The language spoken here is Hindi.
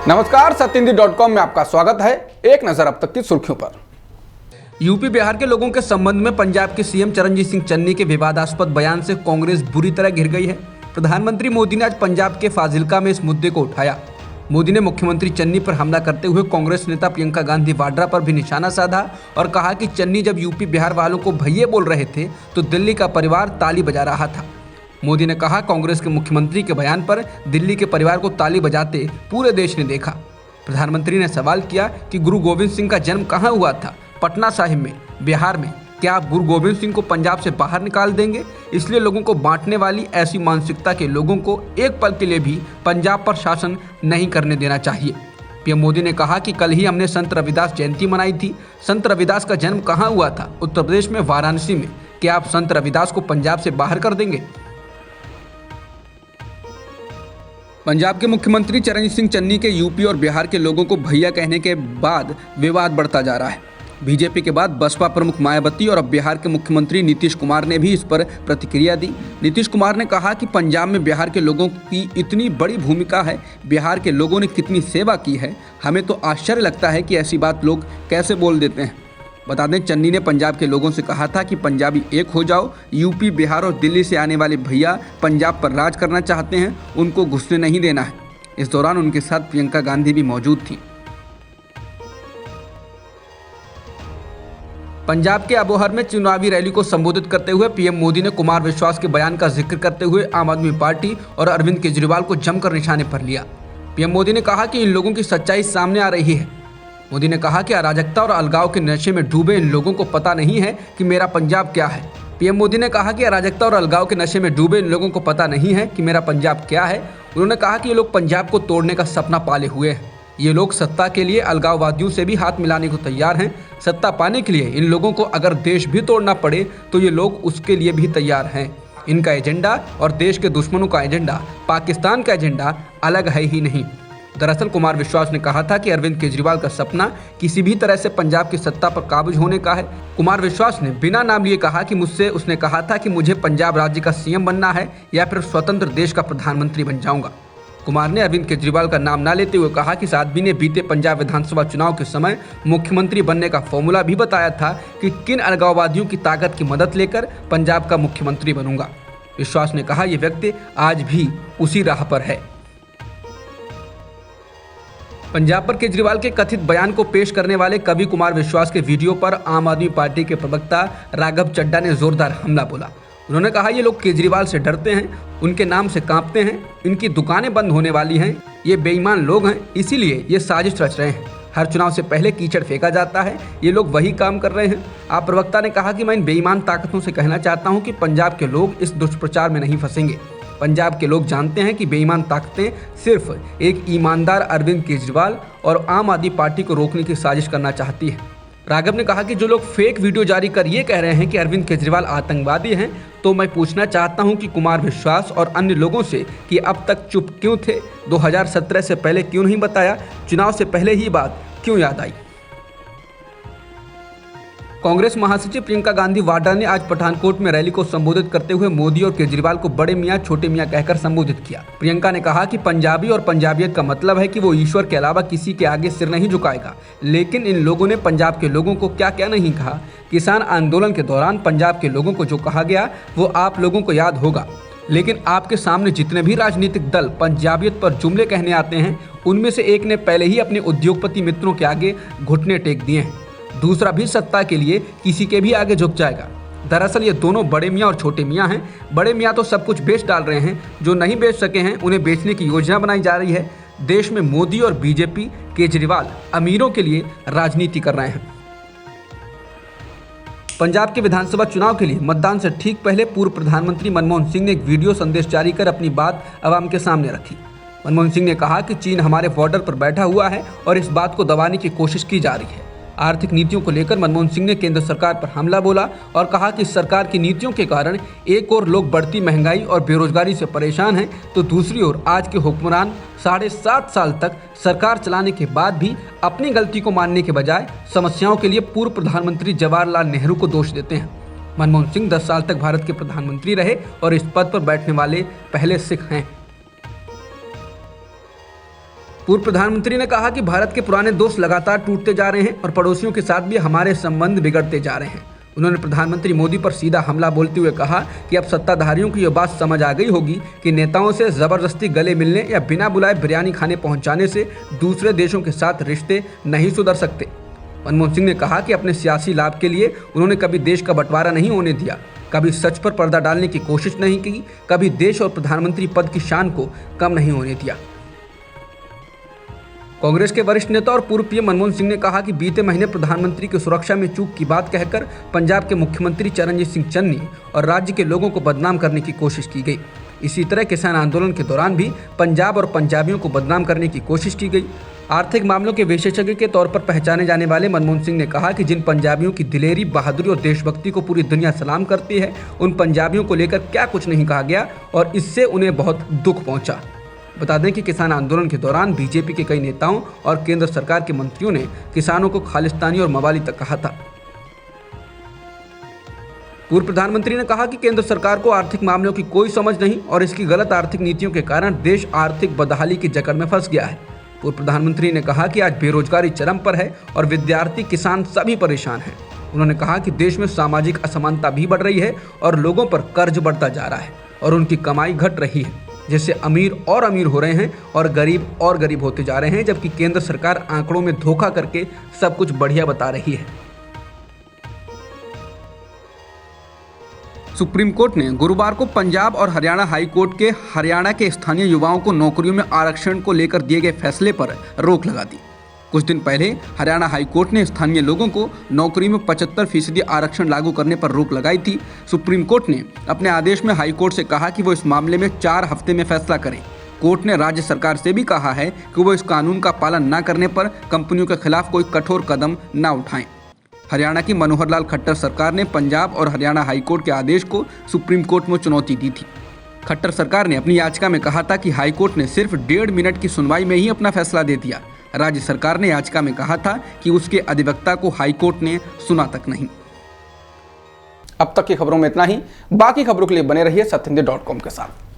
नमस्कार, सत्यहिंदी.com में आपका स्वागत है। एक नजर अब तक की सुर्खियों पर। यूपी बिहार के लोगों के संबंध में पंजाब के सीएम चरणजीत सिंह चन्नी के विवादास्पद बयान से कांग्रेस बुरी तरह घिर गई है। प्रधानमंत्री मोदी ने आज पंजाब के फाजिल्का में इस मुद्दे को उठाया। मोदी ने मुख्यमंत्री चन्नी पर हमला करते हुए कांग्रेस नेता प्रियंका गांधी वाड्रा पर भी निशाना साधा और कहा कि चन्नी जब यूपी बिहार वालों को भैये बोल रहे थे तो दिल्ली का परिवार ताली बजा रहा था। मोदी ने कहा, कांग्रेस के मुख्यमंत्री के बयान पर दिल्ली के परिवार को ताली बजाते पूरे देश ने देखा। प्रधानमंत्री ने सवाल किया कि गुरु गोविंद सिंह का जन्म कहाँ हुआ था? पटना साहिब में, बिहार में। क्या आप गुरु गोविंद सिंह को पंजाब से बाहर निकाल देंगे? इसलिए लोगों को बांटने वाली ऐसी मानसिकता के लोगों को एक पल के लिए भी पंजाब पर शासन नहीं करने देना चाहिए। पीएम मोदी ने कहा कि कल ही हमने संत रविदास जयंती मनाई थी। संत रविदास का जन्म कहाँ हुआ था? उत्तर प्रदेश में, वाराणसी में। क्या आप संत रविदास को पंजाब से बाहर कर देंगे? पंजाब के मुख्यमंत्री चरणजीत सिंह चन्नी के यूपी और बिहार के लोगों को भैया कहने के बाद विवाद बढ़ता जा रहा है। बीजेपी के बाद बसपा प्रमुख मायावती और अब बिहार के मुख्यमंत्री नीतीश कुमार ने भी इस पर प्रतिक्रिया दी। नीतीश कुमार ने कहा कि पंजाब में बिहार के लोगों की इतनी बड़ी भूमिका है, बिहार के लोगों ने कितनी सेवा की है, हमें तो आश्चर्य लगता है कि ऐसी बात लोग कैसे बोल देते हैं। बता दें, चन्नी ने पंजाब के लोगों से कहा था कि पंजाबी एक हो जाओ। यूपी, बिहार और दिल्ली से आने वाले भैया पंजाब पर राज करना चाहते हैं, उनको घुसने नहीं देना है। इस दौरान उनके साथ प्रियंका गांधी भी मौजूद थी। पंजाब के अबोहर में चुनावी रैली को संबोधित करते हुए पीएम मोदी ने कुमार विश्वास के बयान का जिक्र करते हुए आम आदमी पार्टी और अरविंद केजरीवाल को जमकर निशाने पर लिया। पीएम मोदी ने कहा कि इन लोगों की सच्चाई सामने आ रही है। मोदी ने कहा कि अराजकता और अलगाव के नशे में डूबे इन लोगों को पता नहीं है कि मेरा पंजाब क्या है। पीएम मोदी ने कहा कि अराजकता और अलगाव के नशे में डूबे इन लोगों को पता नहीं है कि मेरा पंजाब क्या है। उन्होंने कहा कि ये लोग पंजाब को तोड़ने का सपना पाले हुए हैं। ये लोग सत्ता के लिए अलगाववादियों से भी हाथ मिलाने को तैयार हैं। सत्ता पाने के लिए इन लोगों को अगर देश भी तोड़ना पड़े तो ये लोग उसके लिए भी तैयार हैं। इनका एजेंडा और देश के दुश्मनों का एजेंडा, पाकिस्तान का एजेंडा अलग है ही नहीं। दरअसल कुमार विश्वास ने कहा था कि अरविंद केजरीवाल का सपना किसी भी तरह से पंजाब की सत्ता पर काबूज होने का है। कुमार विश्वास ने बिना नाम लिए कहा कि मुझसे उसने कहा था कि मुझे पंजाब राज्य का सीएम बनना है या फिर स्वतंत्र देश का प्रधानमंत्री बन जाऊंगा। कुमार ने अरविंद केजरीवाल का नाम न लेते हुए कहा कि इस आदमी ने बीते पंजाब विधानसभा चुनाव के समय मुख्यमंत्री बनने का फॉर्मूला भी बताया था कि किन अलगाववादियों की ताकत की मदद लेकर पंजाब का मुख्यमंत्री बनूंगा। विश्वास ने कहा, यह व्यक्ति आज भी उसी राह पर है। पंजाब पर केजरीवाल के कथित बयान को पेश करने वाले कवि कुमार विश्वास के वीडियो पर आम आदमी पार्टी के प्रवक्ता राघव चड्ढा ने जोरदार हमला बोला। उन्होंने कहा, ये लोग केजरीवाल से डरते हैं, उनके नाम से कांपते हैं, इनकी दुकानें बंद होने वाली हैं, ये बेईमान लोग हैं, इसीलिए ये साजिश रच रहे हैं। हर चुनाव से पहले कीचड़ फेंका जाता है, ये लोग वही काम कर रहे हैं। आप प्रवक्ता ने कहा कि मैं इन बेईमान ताकतों से कहना चाहता हूं कि पंजाब के लोग इस दुष्प्रचार में नहीं फंसेंगे। पंजाब के लोग जानते हैं कि बेईमान ताकतें सिर्फ एक ईमानदार अरविंद केजरीवाल और आम आदमी पार्टी को रोकने की साजिश करना चाहती है। राघव ने कहा कि जो लोग फेक वीडियो जारी कर ये कह रहे हैं कि अरविंद केजरीवाल आतंकवादी हैं, तो मैं पूछना चाहता हूं कि कुमार विश्वास और अन्य लोगों से कि अब तक चुप क्यों थे? 2017 से पहले क्यों नहीं बताया? चुनाव से पहले ही बात क्यों याद आई? कांग्रेस महासचिव प्रियंका गांधी वाड्रा ने आज पठानकोट में रैली को संबोधित करते हुए मोदी और केजरीवाल को बड़े मियां छोटे मियां कहकर संबोधित किया। प्रियंका ने कहा कि पंजाबी और पंजाबियत का मतलब है कि वो ईश्वर के अलावा किसी के आगे सिर नहीं झुकाएगा। लेकिन इन लोगों ने पंजाब के लोगों को क्या क्या नहीं कहा। किसान आंदोलन के दौरान पंजाब के लोगों को जो कहा गया वो आप लोगों को याद होगा। लेकिन आपके सामने जितने भी राजनीतिक दल पंजाबियत पर जुमले कहने आते हैं, उनमें से एक ने पहले ही अपने उद्योगपति मित्रों के आगे घुटने टेक दिए हैं। दूसरा भी सत्ता के लिए किसी के भी आगे झुक जाएगा। दरअसल ये दोनों बड़े मियाँ और छोटे मियाँ हैं। बड़े मियाँ तो सब कुछ बेच डाल रहे हैं, जो नहीं बेच सके हैं उन्हें बेचने की योजना बनाई जा रही है। देश में मोदी और बीजेपी, केजरीवाल अमीरों के लिए राजनीति कर रहे हैं। पंजाब के विधानसभा चुनाव के लिए मतदान से ठीक पहले पूर्व प्रधानमंत्री मनमोहन सिंह ने एक वीडियो संदेश जारी कर अपनी बात आवाम के सामने रखी। मनमोहन सिंह ने कहा कि चीन हमारे बॉर्डर पर बैठा हुआ है और इस बात को दबाने की कोशिश की जा रही है। आर्थिक नीतियों को लेकर मनमोहन सिंह ने केंद्र सरकार पर हमला बोला और कहा कि सरकार की नीतियों के कारण एक ओर लोग बढ़ती महंगाई और बेरोजगारी से परेशान हैं, तो दूसरी ओर आज के हुक्मरान 7.5 साल तक सरकार चलाने के बाद भी अपनी गलती को मानने के बजाय समस्याओं के लिए पूर्व प्रधानमंत्री जवाहरलाल नेहरू को दोष देते हैं। मनमोहन सिंह 10 साल तक भारत के प्रधानमंत्री रहे और इस पद पर बैठने वाले पहले सिख हैं। पूर्व प्रधानमंत्री ने कहा कि भारत के पुराने दोस्त लगातार टूटते जा रहे हैं और पड़ोसियों के साथ भी हमारे संबंध बिगड़ते जा रहे हैं। उन्होंने प्रधानमंत्री मोदी पर सीधा हमला बोलते हुए कहा कि अब सत्ताधारियों को यह बात समझ आ गई होगी कि नेताओं से जबरदस्ती गले मिलने या बिना बुलाए बिरयानी खाने पहुंचाने से दूसरे देशों के साथ रिश्ते नहीं सुधर सकते। मनमोहन सिंह ने कहा कि अपने सियासी लाभ के लिए उन्होंने कभी देश का बंटवारा नहीं होने दिया, कभी सच पर पर्दा डालने की कोशिश नहीं की, कभी देश और प्रधानमंत्री पद की शान को कम नहीं होने दिया। कांग्रेस के वरिष्ठ नेता और पूर्व पीएम मनमोहन सिंह ने कहा कि बीते महीने प्रधानमंत्री की सुरक्षा में चूक की बात कहकर पंजाब के मुख्यमंत्री चरणजीत सिंह चन्नी और राज्य के लोगों को बदनाम करने की कोशिश की गई। इसी तरह किसान आंदोलन के दौरान भी पंजाब और पंजाबियों को बदनाम करने की कोशिश की गई। आर्थिक मामलों के विशेषज्ञ के तौर पर पहचाने जाने वाले मनमोहन सिंह ने कहा कि जिन पंजाबियों की दिलेरी, बहादुरी और देशभक्ति को पूरी दुनिया सलाम करती है, उन पंजाबियों को लेकर क्या कुछ नहीं कहा गया और इससे उन्हें बहुत दुख पहुंचा। बता दें कि किसान आंदोलन के दौरान बीजेपी के कई नेताओं और केंद्र सरकार के मंत्रियों ने किसानों को खालिस्तानी और मवाली तक कहा था। पूर्व प्रधानमंत्री ने कहा कि केंद्र सरकार को आर्थिक मामलों की कोई समझ नहीं और इसकी गलत आर्थिक नीतियों के कारण देश आर्थिक बदहाली की जकड़ में फंस गया है। पूर्व प्रधानमंत्री ने कहा कि आज बेरोजगारी चरम पर है और विद्यार्थी, किसान सभी परेशान हैं। उन्होंने कहा कि देश में सामाजिक असमानता भी बढ़ रही है और लोगों पर कर्ज बढ़ता जा रहा है और उनकी कमाई घट रही है, जिससे अमीर और अमीर हो रहे हैं और गरीब होते जा रहे हैं, जबकि केंद्र सरकार आंकड़ों में धोखा करके सब कुछ बढ़िया बता रही है। सुप्रीम कोर्ट ने गुरुवार को पंजाब और हरियाणा हाई कोर्ट के हरियाणा के स्थानीय युवाओं को नौकरियों में आरक्षण को लेकर दिए गए फैसले पर रोक लगा दी। कुछ दिन पहले हरियाणा हाई कोर्ट ने स्थानीय लोगों को नौकरी में 75% आरक्षण लागू करने पर रोक लगाई थी। सुप्रीम कोर्ट ने अपने आदेश में हाई कोर्ट से कहा कि वो इस मामले में 4 हफ्ते में फैसला करे। कोर्ट ने राज्य सरकार से भी कहा है कि वो इस कानून का पालन न करने पर कंपनियों के खिलाफ कोई कठोर कदम न उठाएं। हरियाणा की मनोहर लाल खट्टर सरकार ने पंजाब और हरियाणा हाई कोर्ट के आदेश को सुप्रीम कोर्ट में चुनौती दी थी। खट्टर सरकार ने अपनी याचिका में कहा था कि हाई कोर्ट ने सिर्फ 1.5 मिनट की सुनवाई में ही अपना फैसला दे दिया। राज्य सरकार ने याचिका में कहा था कि उसके अधिवक्ता को हाई कोर्ट ने सुना तक नहीं। अब तक की खबरों में इतना ही। बाकी खबरों के लिए बने रहिए सत्येंद्र.com के साथ।